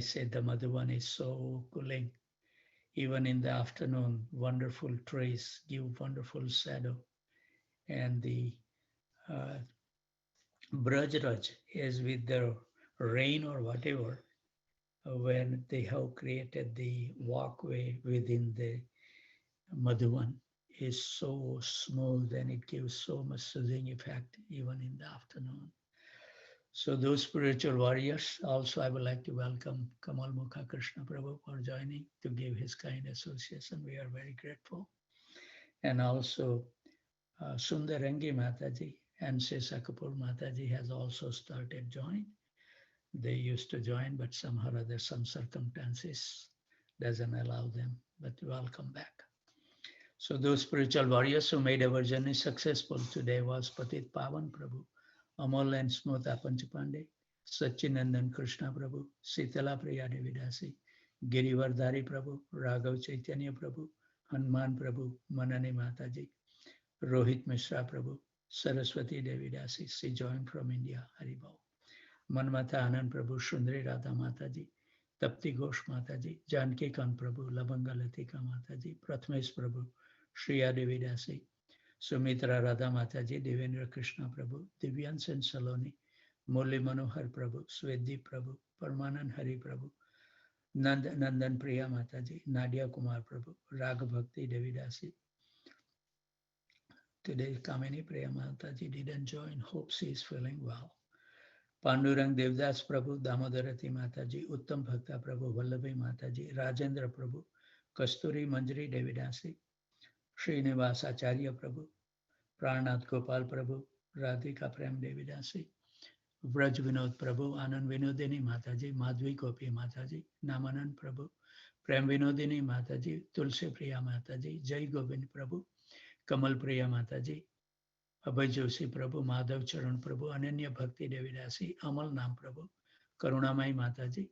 said the Madhuban is so cooling. Even in the afternoon, wonderful trees give wonderful shadow. And the uh, Brajraj is with the rain or whatever, when they have created the walkway within the Madhuban is so smooth and it gives so much soothing effect even in the afternoon. So those spiritual warriors, also I would like to welcome Kamal Mukha Krishna Prabhu for joining to give his kind association. We are very grateful. And also Sundarangi Mataji and Sesakapur Mataji has also started join. They used to join, but somehow or other, some circumstances doesn't allow them, but welcome back. So those spiritual warriors who made our journey successful today was Patit Pavan Prabhu, Amol and Smita Panchapande, Sachinandan Krishna Prabhu, Sitala Priya Devidasi, Girivardhari Prabhu, Raghav Chaitanya Prabhu, Hanuman Prabhu, Manani Mataji, Rohit Mishra Prabhu, Saraswati Devidasi, she joined from India, Haribhav. Manmata Anand Prabhu, Shundri Radha Mataji, Tapti Ghosh Mataji, Janki Khan Prabhu, Labanga Latika Mataji, Prathmesh Prabhu, Shriya Devidasi, Sumitra Radha Mataji, Devendra Krishna Prabhu, Divyan Sen Saloni, Murli Manohar Prabhu, Swedi Prabhu, Parmanand Hari Prabhu, Nandan Priya Mataji, Nadia Kumar Prabhu, Rag Bhakti Devidasi. Today Kamini Priya Mataji didn't join, hope she is feeling well. Pandurang Devdas Prabhu, Damodarati Mataji, Uttam Bhakta Prabhu, Vallabhi Mataji, Rajendra Prabhu, Kasturi Manjari Devidasi, Srinivas Acharya Prabhu, Pranath Gopal Prabhu, Radhika Prem Devidasi, Vraj Vinod Prabhu, Anand Vinodini Mataji, Madhvi Gopi Mataji, Namanand Prabhu, Prem Vinodini Mataji, Tulsi Priya Mataji, Jai Govind Prabhu, Kamal Priya Mataji, Abhay Joshi Prabhu, Madhav Charan Prabhu, Ananya Bhakti Devidasi, Amal Nam Prabhu, Karunamai Mataji,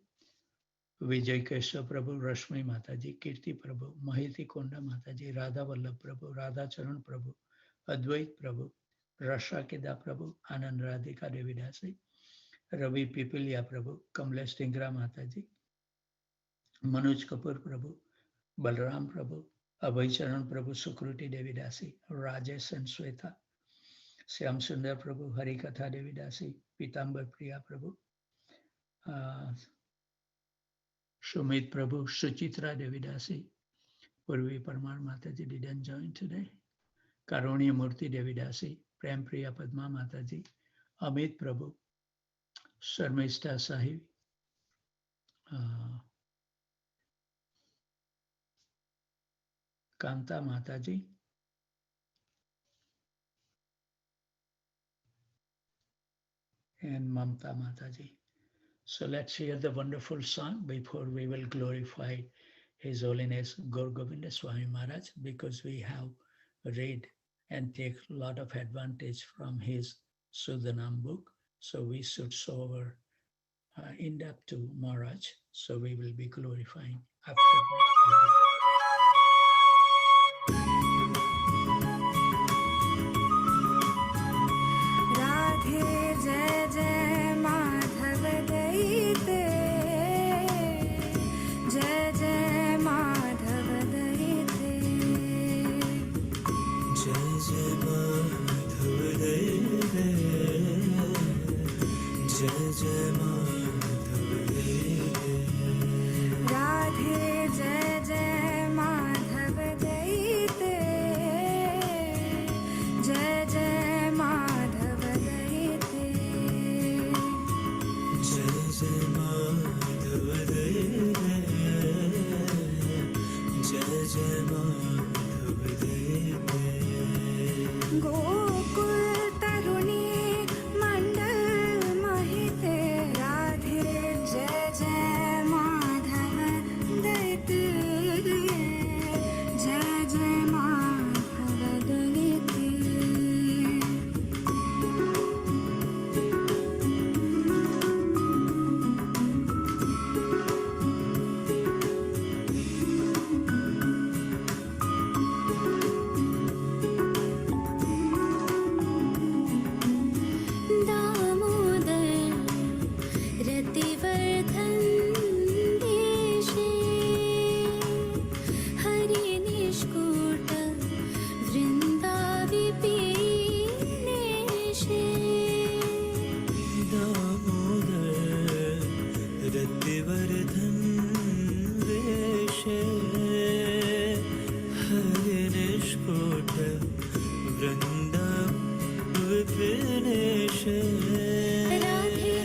Vijay Keshav Prabhu, Rashmi Mataji, Kirti Prabhu, Mahiti Konda Mataji, Radha Vallabh Prabhu, Radha Charan Prabhu, Advait Prabhu, Rasha Keda Prabhu, Anand Radhika Devidasi, Ravi Pipilia Prabhu, Kamlesh Tingra Mataji, Manoj Kapoor Prabhu, Balram Prabhu, Abhay Charan Prabhu, Sukruti Devidasi, Rajesh and Sweta, Syam Sundar Prabhu, Harikatha Devidasi, Pitambar Priya Prabhu, Shumit Prabhu, Suchitra Devidasi, Purvi Parmar Mataji didn't join today, Karunya Murti Devidasi, Prem Priya Padma Mataji, Amit Prabhu, Sharmista Sahib, Kanta Mataji, and Mamta Mataji. So let's hear the wonderful song before we will glorify His Holiness Gaur Govinda Swami Maharaj, because we have read and take a lot of advantage from his Sudhanam book. So we should show our in-depth to Maharaj. So we will be glorifying after that. Radhe जय जय माधव दयिते विवर्धन वेशे हरिनिष्कुट वृन्द विपिनेशे राधे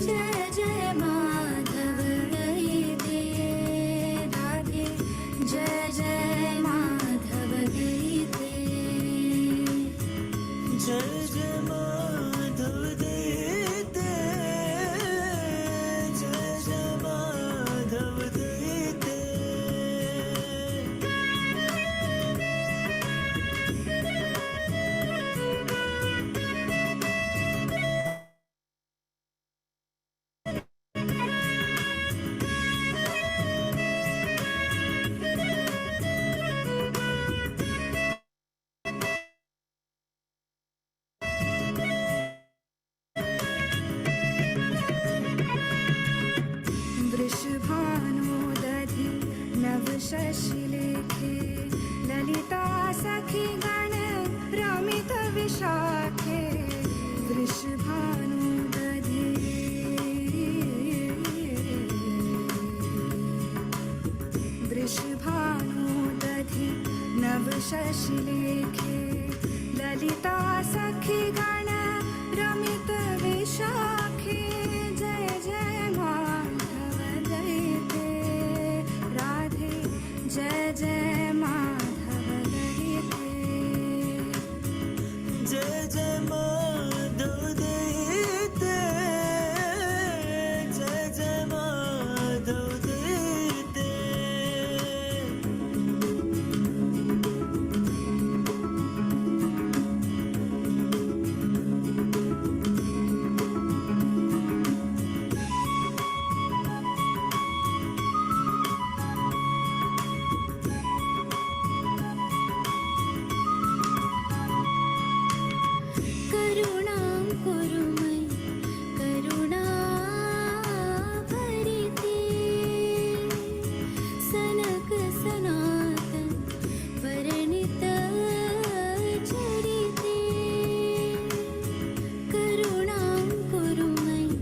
जय जय माधव गई दे राधे जय जय माधव गई दे जय जय माधव देते जय जय माधव देते वृषभानुदधि नव शशिलेखे ललिता सखी गण रमित विशाखे वृषभानुदधि वृषभानुदधि नव शशिलेखे ललिता सखी गण रमित विशाखे जय जय माधव दयिते राधे जय जय माधव दयिते जय जय माधव देते जय जय माधव देते करुणां कुरु मयि करुणा भरिते सनक सनातन वर्णित चरिते करुणां कुरु मयि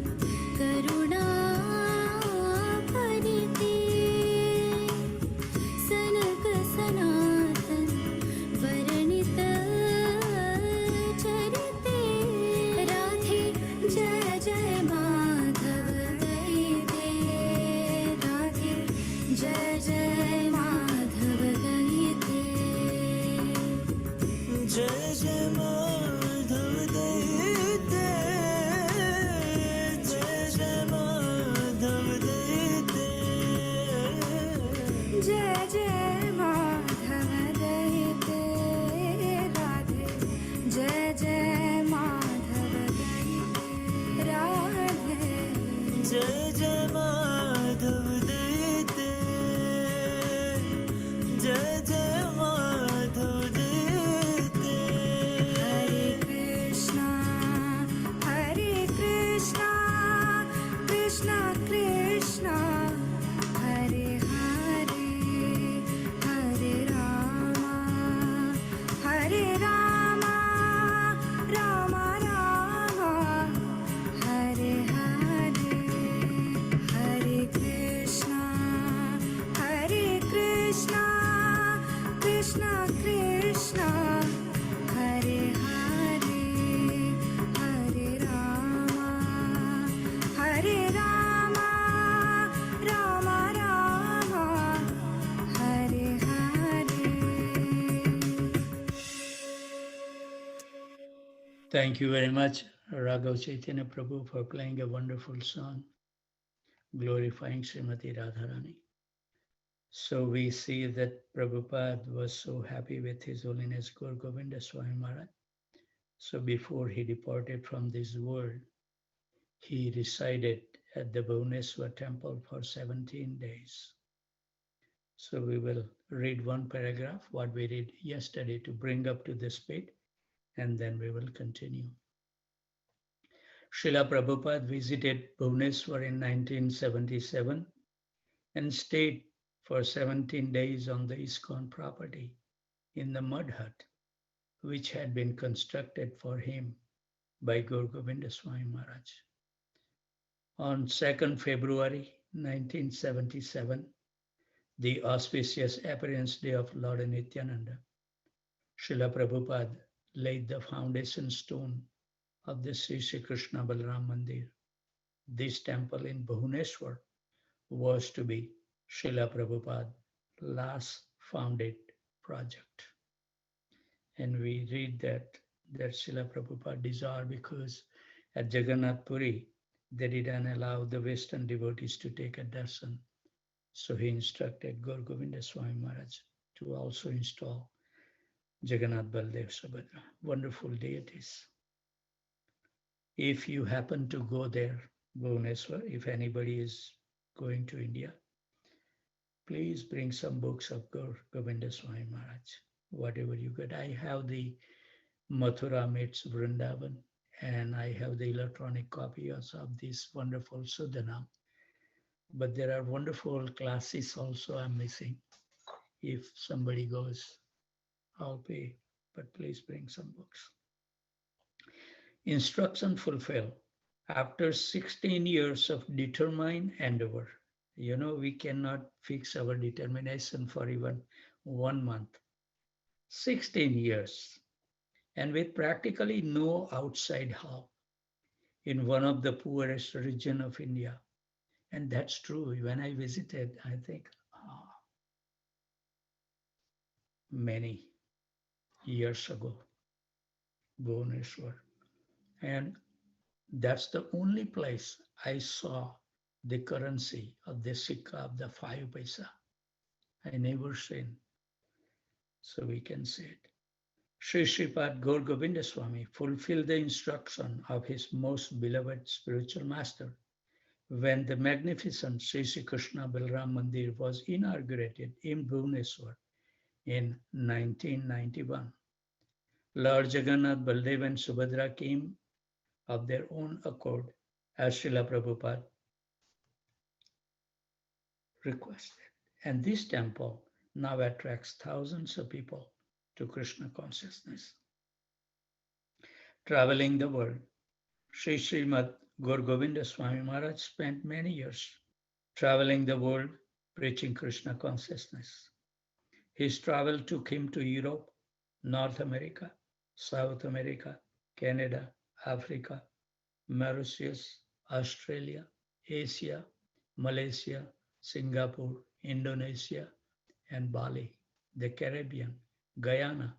करुणा भरिते सनक सनातन वर्णित चरिते राधे जय जय माधव गई दे राधे जय जय माधव गई दे जय जय माधव देते जय जय माधव देते जय जय माधव दयिते राधे जय जय माधव दयिते राधे जय जय माधव देते जय जय माधव देते हरे Krishna Krishna Krishna Hare Hare Hare Rama Ram Ram Hare Hare Hare Krishna Krishna Krishna Hare Hare Hare Ram Ram Ram Hare Hare Thank you very much, Raghav Chaitanya Prabhu, for playing a wonderful song glorifying Srimati Radharani. So we see that Prabhupada was so happy with His Holiness Gaur Govinda Swami Maharaj. So before he departed from this world, he resided at the Bhubaneswar temple for 17 days. So we will read one paragraph, what we read yesterday, to bring up to the speed, and then we will continue. Srila Prabhupada visited Bhubaneswar in 1977 and stayed for 17 days on the ISKCON property in the mud hut, which had been constructed for him by Gaur Govinda Swami Maharaj. On 2nd February 1977, the auspicious appearance day of Lord Nityananda, Srila Prabhupada laid the foundation stone of the Sri Krishna Balram Mandir. This temple in Bhubaneswar was to be Srila Prabhupada's last founded project. And we read that Srila Prabhupada desired because at Jagannath Puri, they didn't allow the Western devotees to take a darshan. So he instructed Gaur Govinda Swami Maharaj to also install Jagannath Baldev Subhadra, wonderful deities. If you happen to go there, Bhubaneswar, if anybody is going to India, please bring some books of Gaur Govinda Swami Maharaj, whatever you get. I have the Mathura meets Vrindavan, and I have the electronic copy also of this wonderful Sudhanam. But there are wonderful classes also I'm missing. If somebody goes, I'll pay, but please bring some books. Instruction fulfilled. After 16 years of determined endeavor, we cannot fix our determination for even 1 month. 16 years, and with practically no outside help in one of the poorest region of India. And that's true. When I visited, I think many years ago, Bhubaneswar. And that's the only place I saw the currency of the Sikha of the 5 paisa. I never seen. So we can see it. Sri Sripad Gaur Govinda Swami fulfilled the instruction of his most beloved spiritual master when the magnificent Sri Krishna Balram Mandir was inaugurated in Bhubaneswar in 1991. Lord Jagannath, Baldev and Subhadra came of their own accord as Srila Prabhupada requested. And this temple now attracts thousands of people to Krishna consciousness. Traveling the world, Sri Srimad Gaur Govinda Swami Maharaj spent many years traveling the world preaching Krishna consciousness. His travel took him to Europe, North America, South America, Canada, Africa, Mauritius, Australia, Asia, Malaysia, Singapore, Indonesia, and Bali, the Caribbean, Guyana,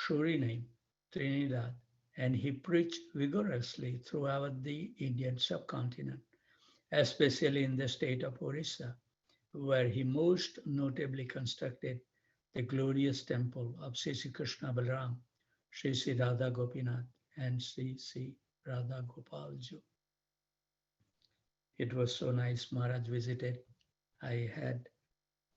Suriname, Trinidad, and he preached vigorously throughout the Indian subcontinent, especially in the state of Orissa, where he most notably constructed the glorious temple of Sri Krishna Balram, Sri Radha Gopinath, and Sri Radha Gopalju. It was so nice. Maharaj visited. I had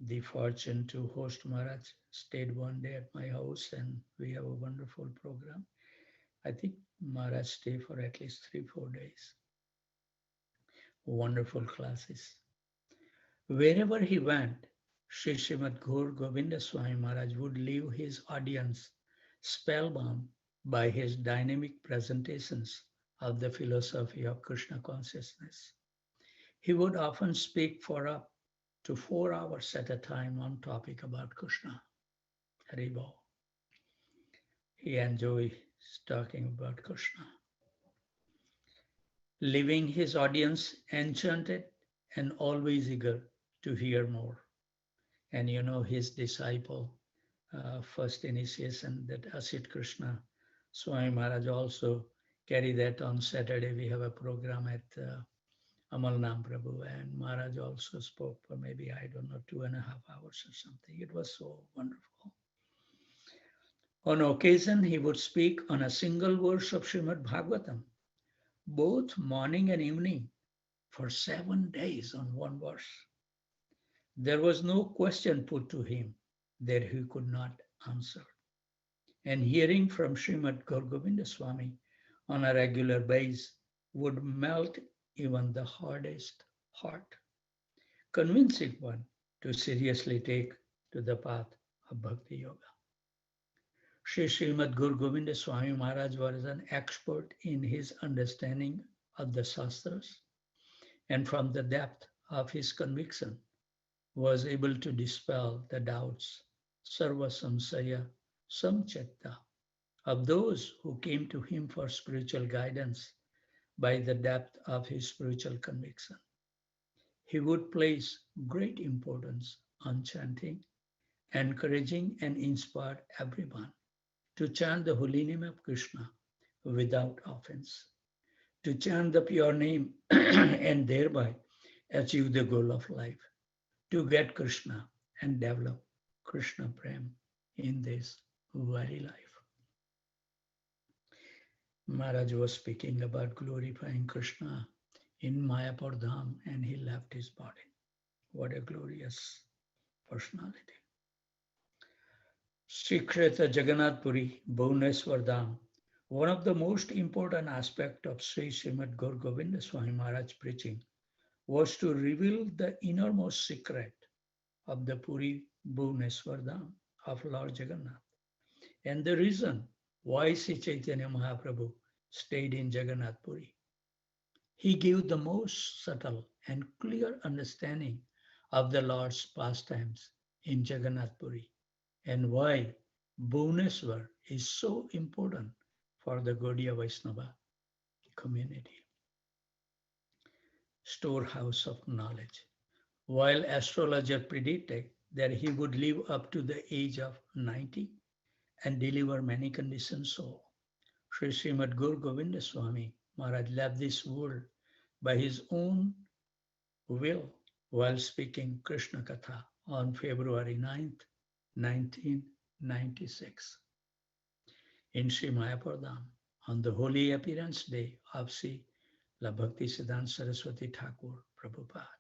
the fortune to host Maharaj, stayed one day at my house, and we have a wonderful program. I think Maharaj stayed for at least 3-4 days. Wonderful classes. Wherever he went, Sri Srimad Gaur Govinda Swami Maharaj would leave his audience spellbound by his dynamic presentations of the philosophy of Krishna consciousness. He would often speak for up to 4 hours at a time on topic about Krishna. Haribol. He enjoyed talking about Krishna, leaving his audience enchanted and always eager to hear more. And his disciple, first initiation, that Asit Krishna Swami Maharaj also carried that on Saturday. We have a program at Amalnam Prabhu, and Maharaj also spoke for maybe, 2.5 hours or something. It was so wonderful. On occasion, he would speak on a single verse of Srimad Bhagavatam, both morning and evening, for 7 days on one verse. There was no question put to him that he could not answer. And hearing from Srimad Gaur Govinda Swami on a regular basis would melt even the hardest heart, convincing one to seriously take to the path of Bhakti Yoga. Sri Srimad Gaur Govinda Swami Maharaj was an expert in his understanding of the Shastras, and from the depth of his conviction was able to dispel the doubts, sarva samsaya samchitta, of those who came to him for spiritual guidance by the depth of his spiritual conviction. He would place great importance on chanting, encouraging and inspire everyone to chant the holy name of Krishna without offense, to chant the pure name and thereby achieve the goal of life, to get Krishna and develop Krishna Prem in this very life. Maharaj was speaking about glorifying Krishna in Mayapur Dham and he left his body. What a glorious personality. Sri Kshetra Jagannath Puri, Bhubaneswar Dham. One of the most important aspects of Sri Srimad Gaur Govinda Swami Maharaj preaching was to reveal the innermost secret of the Puri Bhubaneswar Dham of Lord Jagannath. And the reason why Sri Chaitanya Mahaprabhu stayed in Jagannath Puri. He gave the most subtle and clear understanding of the Lord's pastimes in Jagannath Puri and why Bhubaneswar is so important for the Gaudiya Vaishnava community. Storehouse of knowledge. While astrologer predicted that he would live up to the age of 90 and deliver many conditioned souls, Sri Srimad Gaur Govinda Swami Maharaj left this world by his own will while speaking Krishna Katha on February 9th, 1996 in Sri Mayapur Dham on the holy appearance day of Sri La Bhakti Siddhanta Saraswati Thakur Prabhupada.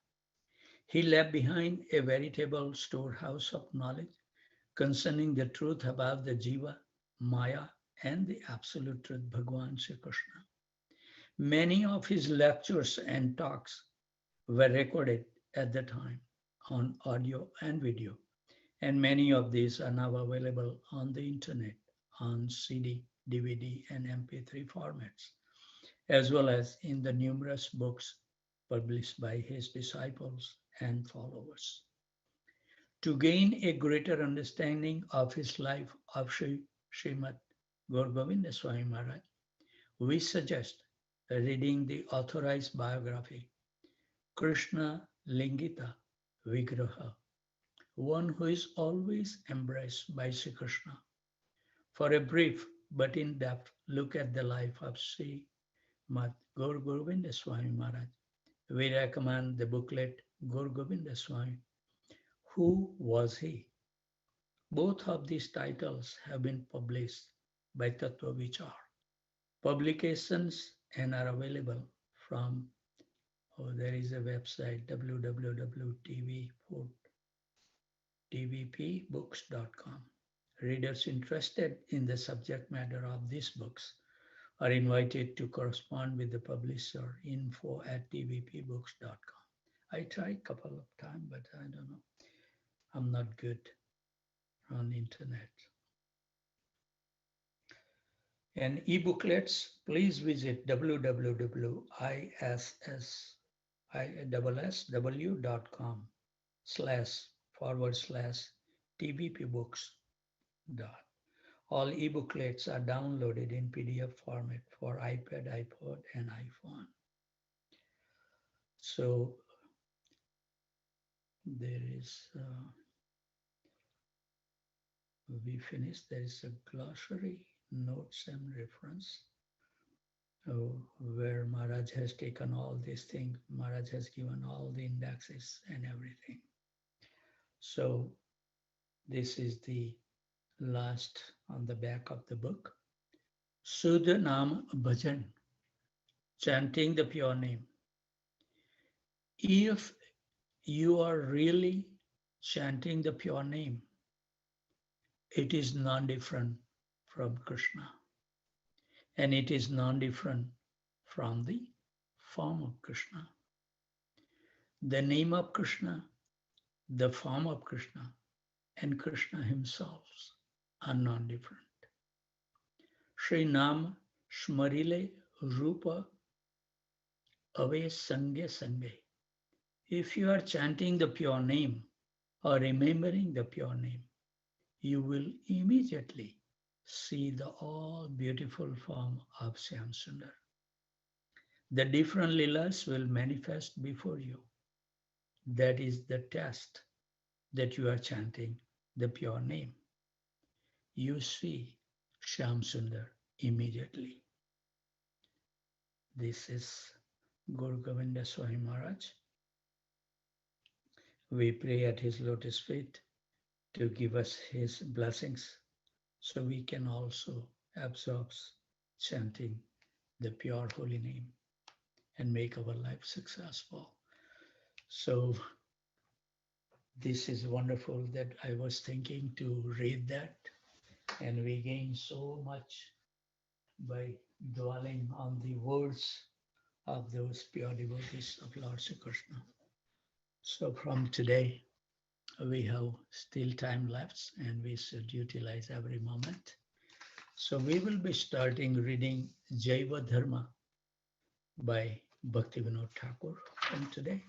He left behind a veritable storehouse of knowledge concerning the truth about the Jiva, Maya, and the absolute truth, Bhagavan Sri Krishna. Many of his lectures and talks were recorded at the time on audio and video, and many of these are now available on the internet on CD, DVD, and MP3 formats, as well as in the numerous books published by his disciples and followers. To gain a greater understanding of his life of Srimad Gaur Govinda Swami Maharaj, we suggest reading the authorized biography, Krishna Lingita Vigraha, one who is always embraced by Sri Krishna. For a brief but in-depth look at the life of Sri Mad Gaur Govinda Swami Maharaj, we recommend the booklet Gaur Govinda Swami. Who was he? Both of these titles have been published by Tattva Vichar publications and are available from, there is a website www.tvpbooks.com. Readers interested in the subject matter of these books are invited to correspond with the publisher info@tvpbooks.com. I tried a couple of times, but I don't know. I'm not good on internet. And e-booklets, please visit www.issw.com//tvpbooks. All e-booklets are downloaded in PDF format for iPad, iPod, and iPhone. So there is, we finished, there is a glossary, notes and reference, where Maharaj has taken all these things. Maharaj has given all the indexes and everything. So this is the last on the back of the book. Sudha Nam Bhajan, chanting the pure name. If you are really chanting the pure name, it is non-different from Krishna. And it is non-different from the form of Krishna. The name of Krishna, the form of Krishna, and Krishna himself are non-different. Shri Nam Shmarile Rupa Ave Sange Sange. If you are chanting the pure name or remembering the pure name, you will immediately see the all beautiful form of Shyam Sundar. The different lilas will manifest before you. That is the test that you are chanting the pure name. You see Shyam Sundar immediately. This is Guru Govinda Swami Maharaj. We pray at his lotus feet to give us his blessings so we can also absorb chanting the pure holy name and make our life successful. So this is wonderful that I was thinking to read that, and we gain so much by dwelling on the words of those pure devotees of Lord Sri Krishna. So from today, we have still time left and we should utilize every moment. So we will be starting reading Jaiva Dharma by Bhaktivinoda Thakur from today.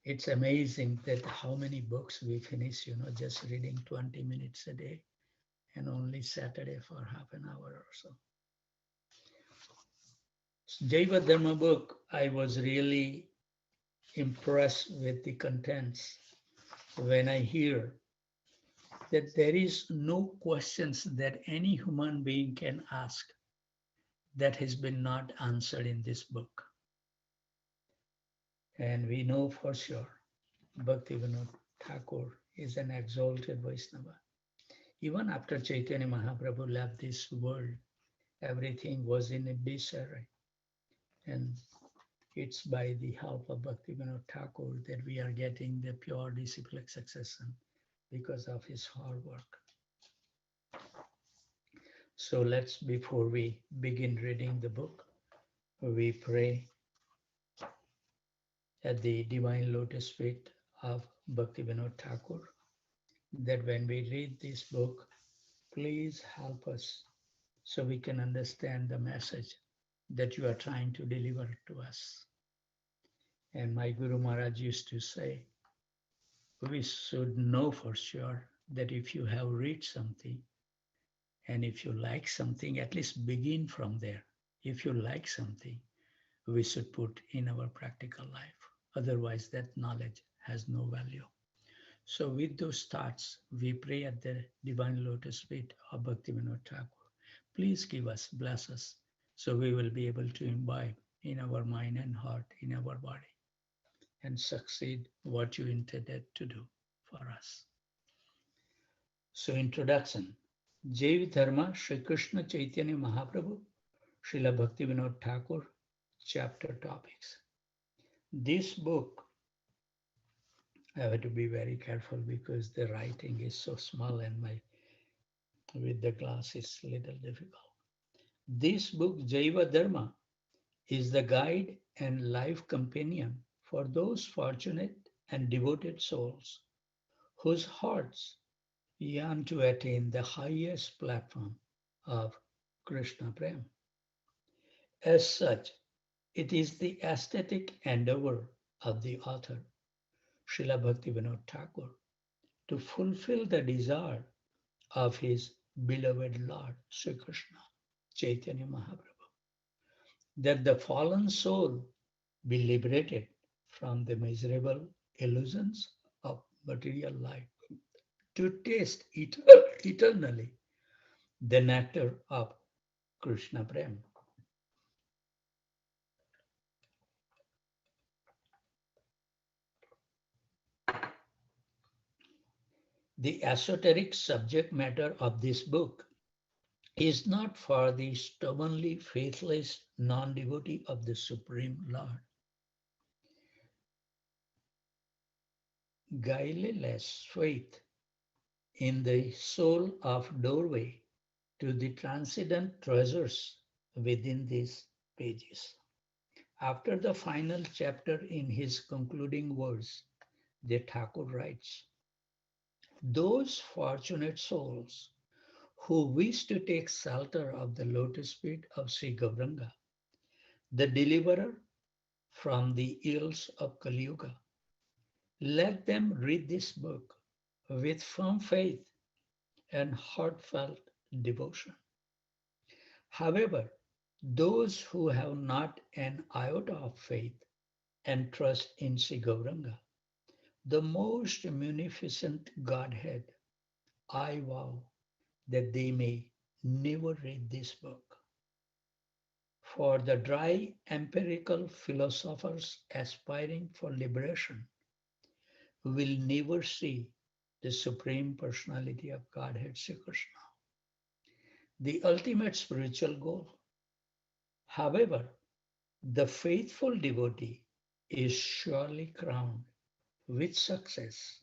It's amazing that how many books we finish, just reading 20 minutes a day and only Saturday for half an hour or so. Jaiva Dharma book, I was really impressed with the contents when I hear that there is no questions that any human being can ask that has been not answered in this book. And we know for sure Bhaktivinoda Thakur is an exalted Vaishnava. Even after Chaitanya Mahaprabhu left this world, everything was in a disarray. And it's by the help of Bhaktivinoda Thakur that we are getting the pure disciplic succession because of his hard work. So let's, before we begin reading the book, we pray at the divine lotus feet of Bhaktivinoda Thakur that when we read this book, please help us so we can understand the message that you are trying to deliver to us. And my Guru Maharaj used to say, we should know for sure that if you have read something and if you like something, at least begin from there. If you like something, we should put in our practical life. Otherwise, that knowledge has no value. So with those thoughts, we pray at the divine lotus feet of Bhaktivinoda Thakur. Please give us, bless us, so we will be able to imbibe in our mind and heart, in our body, and succeed what you intended to do for us. So introduction. Jaiva Dharma, Sri Krishna Chaitanya Mahaprabhu, Srila Bhaktivinoda Thakur, chapter topics. This book, I have to be very careful because the writing is so small and with the glass is a little difficult. This book, Jaiva Dharma, is the guide and life companion for those fortunate and devoted souls whose hearts yearn to attain the highest platform of Krishna Prem. As such, it is the aesthetic endeavor of the author, Srila Bhaktivinoda Thakur, to fulfill the desire of his beloved Lord Sri Krishna, Chaitanya Mahaprabhu, that the fallen soul be liberated from the miserable illusions of material life, to taste eternally the nectar of Krishna Prem. The esoteric subject matter of this book is not for the stubbornly faithless non-devotee of the Supreme Lord. Guileless faith in the soul of doorway to the transcendent treasures within these pages. After the final chapter in his concluding words, the Thakur writes, those fortunate souls who wish to take shelter of the lotus feet of Sri Gauranga, the deliverer from the ills of Kali Yuga. Let them read this book with firm faith and heartfelt devotion. However, those who have not an iota of faith and trust in Sri Gauranga, the most munificent Godhead, I vow that they may never read this book. For the dry empirical philosophers aspiring for liberation will never see the Supreme Personality of Godhead Sri Krishna, the ultimate spiritual goal. However, the faithful devotee is surely crowned with success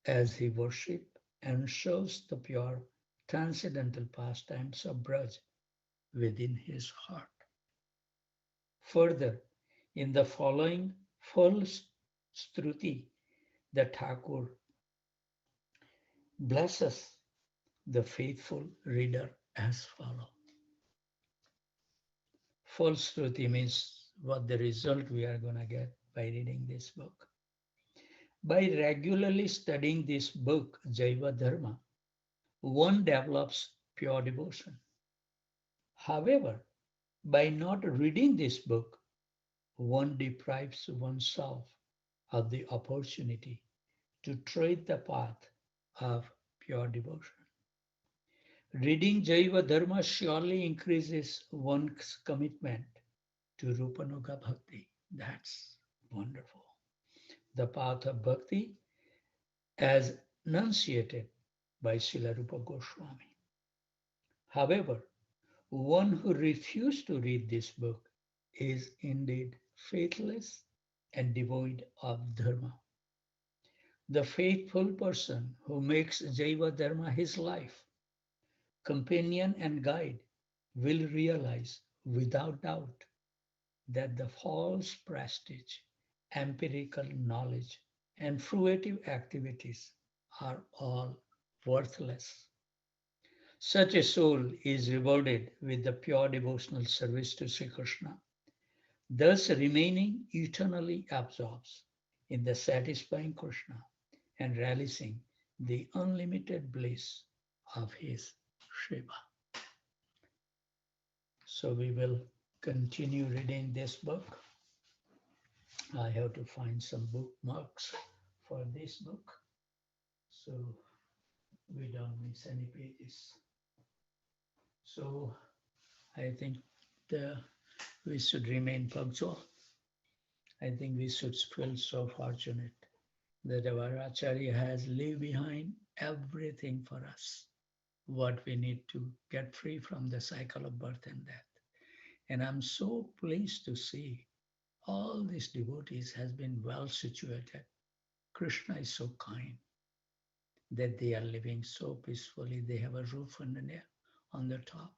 as he worships and shows the pure transcendental pastimes of Braj within his heart. Further, in the following full Struti, the Thakur blesses the faithful reader as follows. Full Struti means what the result we are going to get by reading this book. By regularly studying this book, Jaiva Dharma, one develops pure devotion. However, by not reading this book, one deprives oneself of the opportunity to tread the path of pure devotion. Reading Jaiva Dharma surely increases one's commitment to Rupanuga Bhakti. That's wonderful. The path of bhakti as enunciated by Srila Rupa Goswami. However, one who refuses to read this book is indeed faithless and devoid of dharma. The faithful person who makes Jaiva Dharma his life, companion and guide will realize without doubt that the false prestige, empirical knowledge, and fruitive activities are all worthless. Such a soul is rewarded with the pure devotional service to Sri Krishna, thus remaining eternally absorbed in the satisfying Krishna and relishing the unlimited bliss of his Shiva. So we will continue reading this book. I have to find some bookmarks for this book so we don't miss any pages. So I think the, we should remain punctual. I think we should feel so fortunate that our Acharya has left behind everything for us, what we need to get free from the cycle of birth and death. And I'm so pleased to see all these devotees has been well situated. Krishna is so kind that they are living so peacefully. They have a roof on the top.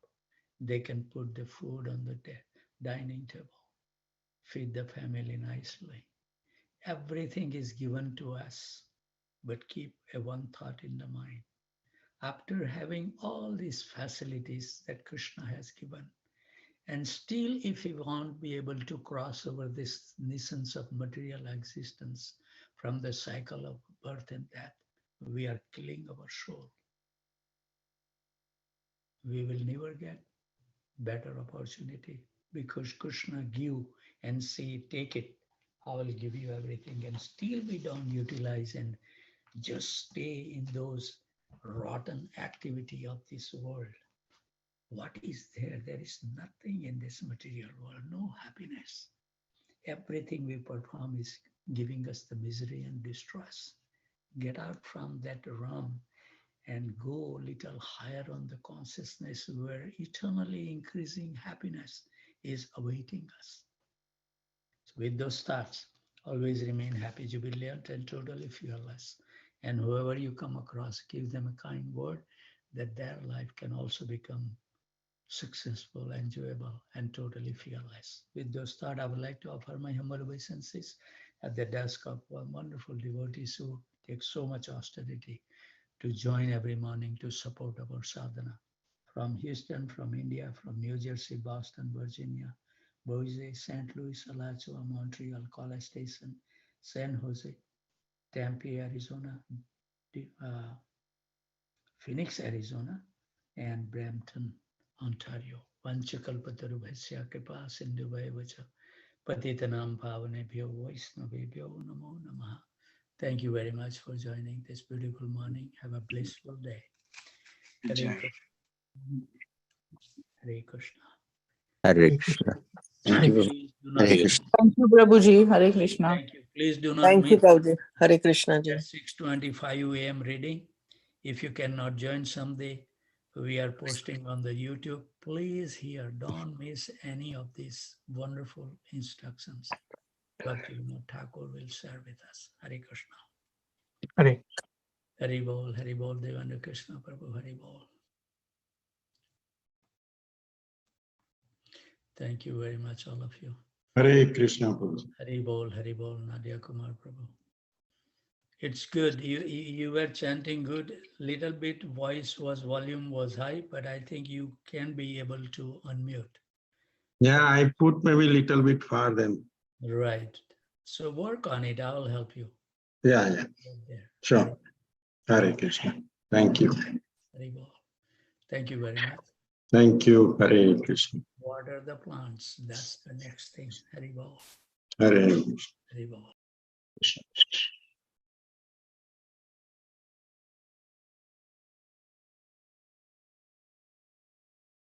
They can put the food on the dining table, feed the family nicely. Everything is given to us, but keep a one thought in the mind. After having all these facilities that Krishna has given, and still if we won't be able to cross over this nuisance of material existence from the cycle of birth and death, we are killing our soul. We will never get better opportunity because Krishna give and say, take it, I will give you everything. And still we don't utilize and just stay in those rotten activity of this world. What is there? There is nothing in this material world, no happiness. Everything we perform is giving us the misery and distress. Get out from that realm and go a little higher on the consciousness where eternally increasing happiness is awaiting us. So with those thoughts, always remain happy, jubilant, and totally fearless. And whoever you come across, give them a kind word that their life can also become successful, enjoyable, and totally fearless. With those thoughts, I would like to offer my humble obeisances at the desk of one wonderful devotees who take so much austerity to join every morning to support our sadhana. From Houston, from India, from New Jersey, Boston, Virginia, Boise, St. Louis, Alachua, Montreal, College Station, San Jose, Tempe, Arizona, Phoenix, Arizona, and Brampton, Ontario. Vanchakalpatarubhasya kripa sindhuvaivacha patitanam pavanebhyo vaishnavebhyo namo namaha. Thank you very much for joining this beautiful morning. Have a blissful day. Hare Krishna. Hare Krishna. Hare Krishna. Thank you. Please do not Hare miss. Krishna. Thank you, Prabhuji. Hare Krishna. Thank you. Please do not Thank you, miss Prabhuji. Hare Krishna ji. at 6:25 a.m. reading. If you cannot join someday, we are posting on the YouTube. Please hear, don't miss any of these wonderful instructions. Bhaktivinoda Thakur will share with us. Hare Krishna. Hare. Hari Bol, Devendra Krishna Prabhu, Hari Bol. Thank you very much, all of you. Hare Krishna Prabhu. Hari Bol, Nadia Kumar Prabhu. It's good. You were chanting good. Little bit volume was high, but I think you can be able to unmute. Yeah, I put maybe a little bit far then. Right. So work on it. I will help you. Yeah. Right there. Sure. Hare Krishna. Thank you. Hari Bol. Thank you very much. Thank you. Hare Krishna. Water the plants. That's the next thing. Hari Bol. Hare Krishna. Hari Bol. Krishna.